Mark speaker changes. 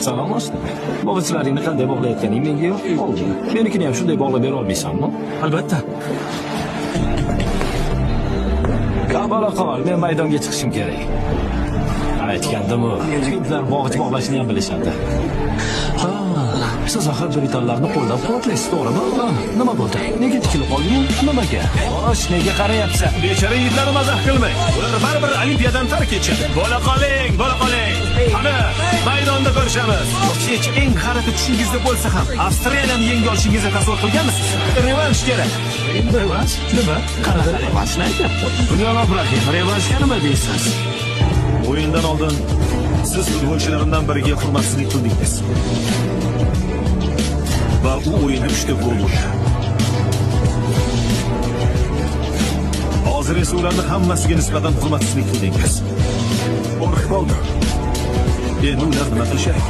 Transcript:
Speaker 1: Salom olsun. Bog'ichilaringni qanday bog'layotganing menga yo'q. Menikini ham shunday bog'lab bera olmaysanmi?
Speaker 2: Albatta.
Speaker 1: Kabala qol, men maydonga chiqishim kerak. Aytgandim-ku, yigitlar bog'ich bog'lashni ham bilishadi. Siz axir britanlarni qo'llab-quvvatlaysiz, to'g'rimi? Nima bo'ldi? Nega tikilib qoldingiz? Nimaga? Xo'sh, nega qarayapsan?
Speaker 2: Bechara yigitlarni mazah qilmang. Ular baribir olimpiyadan tark etishadi. Bo'la qoling, bo'la qoling. Qani, maydonda ko'rishamiz. Hech eng g'alati tushingizda bo'lsa ham, Avstraliyani yenga olishingizni tasavvur qilganmisiz? Revansh kerak.
Speaker 1: Revansh? Nima? Qanaqa revanshni aytyapti? Janob Rahim, revanshga nima deysiz?
Speaker 2: O'yindan oldin siz futbolchilarimdan biriga hurmatsizlik qildingiz. Va u o'yinda 3 ta gol urdi. Hozir esa ularning hammasiga nisbatan hurmatsizlik qildingiz. Qo'rqib qoldim. Endi ular nima qilishadi?